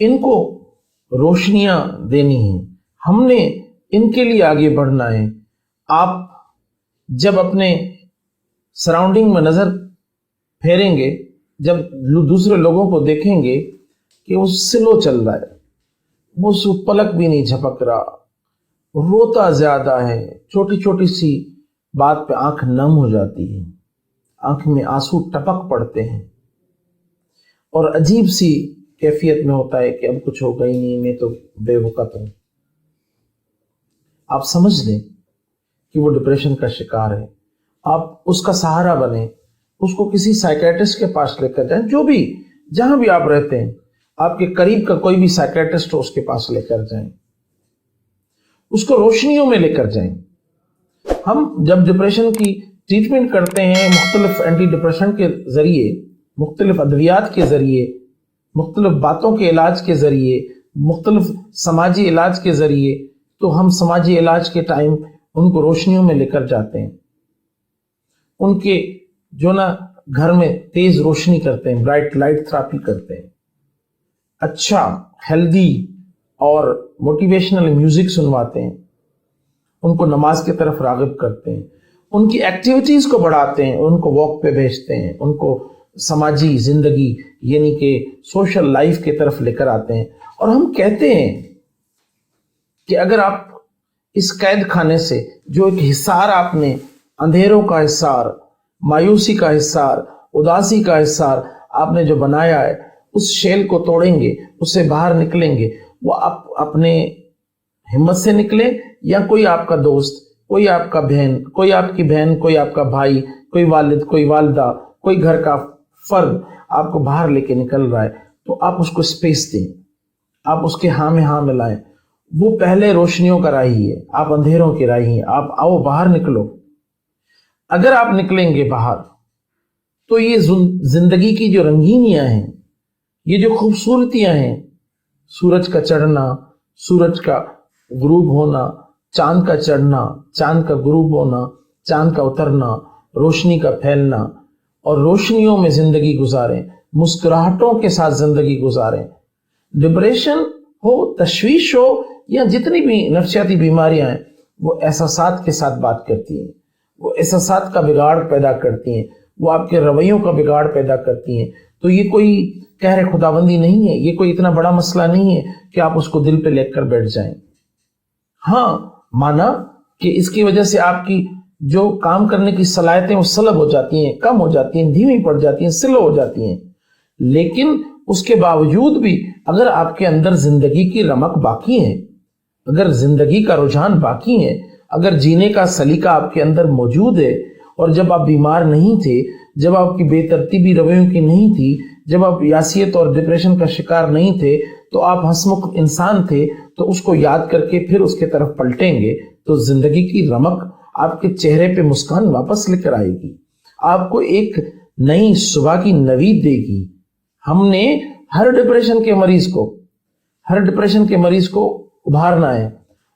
ان کو روشنیاں دینی ہیں، ہم نے ان کے لیے آگے بڑھنا ہے۔ آپ جب اپنے سراؤنڈنگ میں نظر پھیریں گے، جب دوسرے لوگوں کو دیکھیں گے کہ وہ سلو چل رہا ہے، وہ پلک بھی نہیں جھپک رہا، روتا زیادہ ہے، چھوٹی چھوٹی سی بات پہ آنکھ نم ہو جاتی ہے، آنکھ میں آنسو ٹپک پڑتے ہیں، اور عجیب سی کیفیت میں ہوتا ہے کہ اب کچھ ہوگا ہی نہیں، میں تو بے وقت ہوں، آپ سمجھ لیں کہ وہ ڈپریشن کا شکار ہے۔ آپ اس کا سہارا بنیں، اس کو کسی سائیکیٹرسٹ کے پاس لے کر جائیں، جو بھی جہاں بھی آپ رہتے ہیں، آپ کے قریب کا کوئی بھی سائیکیٹرسٹ ہو اس کے پاس لے کر جائیں، اس کو روشنیوں میں لے کر جائیں۔ ہم جب ڈپریشن کی ٹریٹمنٹ کرتے ہیں مختلف اینٹی ڈپریشن کے ذریعے، مختلف ادویات کے ذریعے، مختلف باتوں کے علاج کے ذریعے، مختلف سماجی علاج کے ذریعے، تو ہم سماجی علاج کے ٹائم ان کو روشنیوں میں لے کر جاتے ہیں، ان کے جو نا گھر میں تیز روشنی کرتے ہیں، برائٹ لائٹ تھراپی کرتے ہیں، اچھا ہیلدی اور موٹیویشنل میوزک سنواتے ہیں، ان کو نماز کی طرف راغب کرتے ہیں، ان کی ایکٹیویٹیز کو بڑھاتے ہیں، ان کو واک پہ بھیجتے ہیں، ان کو سماجی زندگی یعنی کہ سوشل لائف کی طرف لے کر آتے ہیں۔ اور ہم کہتے ہیں کہ اگر آپ اس قید خانے سے جو ایک حصار آپ نے، اندھیروں کا حصار، مایوسی کا حصار، اداسی کا حصار آپ نے جو بنایا ہے، اس شیل کو توڑیں گے، اس سے باہر نکلیں گے، وہ آپ اپنے ہمت سے نکلیں یا کوئی آپ کا دوست، کوئی آپ کا بہن، کوئی آپ کی بہن، کوئی آپ کا بھائی، کوئی والد، کوئی والدہ، کوئی گھر کا فرد آپ کو باہر لے کے نکل رہا ہے، تو آپ اس کو اسپیس دیں، آپ اس کے ہاں میں ہاں ملائیں۔ وہ پہلے روشنیوں کا راہی ہے، آپ اندھیروں کے راہی ہیں، آپ آؤ باہر نکلو۔ اگر آپ نکلیں گے باہر تو یہ زندگی کی جو رنگینیاں ہیں، یہ جو خوبصورتیاں ہیں، سورج کا چڑھنا، سورج کا غروب ہونا، چاند کا چڑھنا، چاند کا غروب ہونا، چاند کا اترنا، روشنی کا پھیلنا، اور روشنیوں میں زندگی گزاریں، مسکراہٹوں کے ساتھ زندگی گزاریں۔ ڈپریشن ہو، تشویش ہو، یا جتنی بھی نفسیاتی بیماریاں ہیں، وہ احساسات کے ساتھ بات کرتی ہیں، وہ احساسات کا بگاڑ پیدا کرتی ہیں، وہ آپ کے رویوں کا بگاڑ پیدا کرتی ہیں۔ تو یہ کوئی قہر خداوندی نہیں ہے، یہ کوئی اتنا بڑا مسئلہ نہیں ہے کہ آپ اس کو دل پہ لے کر بیٹھ جائیں۔ ہاں مانا کہ اس کی وجہ سے آپ کی جو کام کرنے کی صلاحیتیں وہ سلب ہو جاتی ہیں، کم ہو جاتی ہیں، دھیمی پڑ جاتی ہیں، سلو ہو جاتی ہیں، لیکن اس کے باوجود بھی اگر آپ کے اندر زندگی کی رمق باقی ہے، اگر زندگی کا رجحان باقی ہے، اگر جینے کا سلیقہ آپ کے اندر موجود ہے، اور جب آپ بیمار نہیں تھے، جب آپ کی بے ترتیبی رویوں کی نہیں تھی، جب آپ یاسیت اور ڈپریشن کا شکار نہیں تھے، تو آپ ہنسمکھ انسان تھے، تو اس کو یاد کر کے پھر اس کے طرف پلٹیں گے تو زندگی کی رمق آپ کے چہرے پہ مسکان واپس لے کر آئے گی، آپ کو ایک نئی صبح کی نوید دے گی۔ ہم نے ہر ڈپریشن کے مریض کو ابھارنا ہے،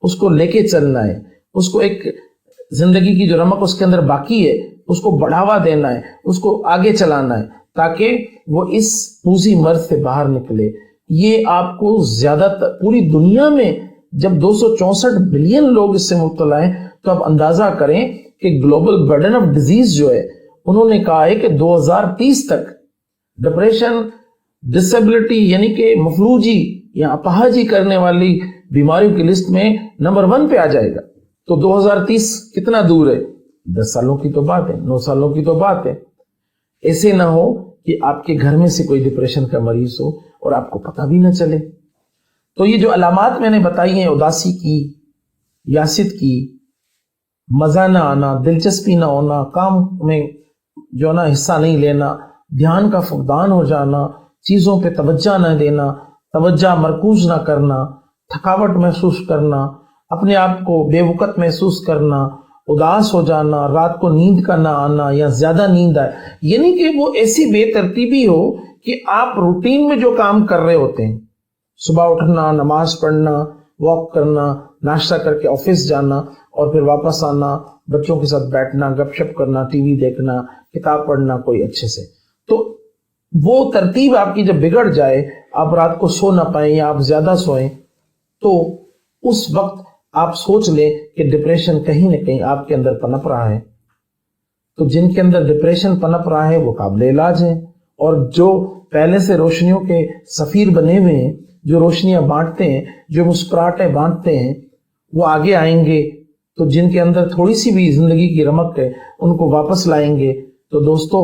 اس کو لے کے چلنا ہے، اس کو ایک زندگی کی جو رمق اس کے اندر باقی ہے اس کو بڑھاوا دینا ہے، اس کو آگے چلانا ہے، تاکہ وہ اس موذی مرض سے باہر نکلے۔ یہ آپ کو زیادہ پوری دنیا میں جب 264 بلین لوگ اس سے مبتلا ہیں، تو آپ اندازہ کریں کہ گلوبل برڈن آف ڈیزیز جو ہے، انہوں نے کہا ہے کہ 2030 تک ڈپریشن، ڈسیبلٹی یعنی کہ مفلوجی یا اپاہجی کرنے والی بیماریوں کی لسٹ میں نمبر 1 پہ آ جائے گا۔ تو 2030 کتنا دور ہے؟ 10 سالوں کی تو بات ہے، 9 سالوں کی تو بات ہے۔ ایسے نہ ہو کہ آپ کے گھر میں سے کوئی ڈپریشن کا مریض ہو اور آپ کو پتہ بھی نہ چلے۔ تو یہ جو علامات میں نے بتائی ہیں، اداسی کی، یاست کی، مزہ نہ آنا، دلچسپی نہ ہونا، کام میں جو نا حصہ نہیں لینا، دھیان کا فقدان ہو جانا، چیزوں پہ توجہ نہ دینا، توجہ مرکوز نہ کرنا، تھکاوٹ محسوس کرنا، اپنے آپ کو بے وقت محسوس کرنا، اداس ہو جانا، رات کو نیند کا نہ آنا یا زیادہ نیند آئے، یعنی کہ وہ ایسی بے ترتیبی ہو کہ آپ روٹین میں جو کام کر رہے ہوتے ہیں، صبح اٹھنا، نماز پڑھنا، واک کرنا، ناشتہ کر کے آفس جانا اور پھر واپس آنا، بچوں کے ساتھ بیٹھنا، گپ شپ کرنا، ٹی وی دیکھنا، کتاب پڑھنا کوئی اچھے سے، تو وہ ترتیب آپ کی جب بگڑ جائے، آپ رات کو سو نہ پائیں یا آپ زیادہ سوئیں، تو اس وقت آپ سوچ لیں کہ ڈپریشن کہیں نہ کہیں آپ کے اندر پنپ رہا ہے۔ تو جن کے اندر ڈپریشن پنپ رہا ہے وہ قابل علاج ہیں، اور جو پہلے سے روشنیوں کے سفیر بنے ہوئے ہیں، جو روشنیاں بانٹتے ہیں، جو مسکراہٹیں بانٹتے ہیں، وہ آگے آئیں گے۔ تو جن کے اندر تھوڑی سی بھی زندگی کی رمق ہے ان کو واپس لائیں گے۔ تو دوستو،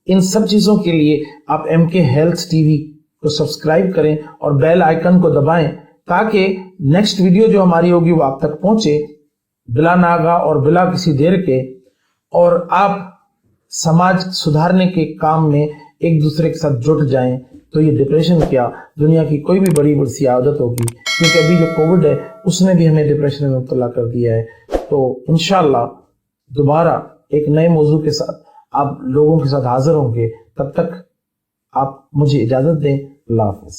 ان سب چیزوں کے لیے آپ ایم کے ہیلتھ ٹی وی کو سبسکرائب کریں اور بیل آئیکن کو دبائیں، تاکہ نیکسٹ ویڈیو جو ہماری ہوگی وہ آپ تک پہنچے بلا ناغہ اور بلا کسی دیر کے، اور آپ سماج سدھارنے کے کام میں ایک دوسرے کے ساتھ جٹ جائیں۔ تو یہ ڈپریشن کیا، دنیا کی کوئی بھی بڑی سی عادت ہوگی، کیونکہ ابھی جو کووڈ ہے اس نے بھی ہمیں ڈپریشن میں مبتلا کر دیا ہے۔ تو انشاءاللہ دوبارہ ایک نئے موضوع کے ساتھ آپ لوگوں کے ساتھ حاضر ہوں گے۔ تب تک آپ مجھے اجازت دیں۔ اللہ حافظ۔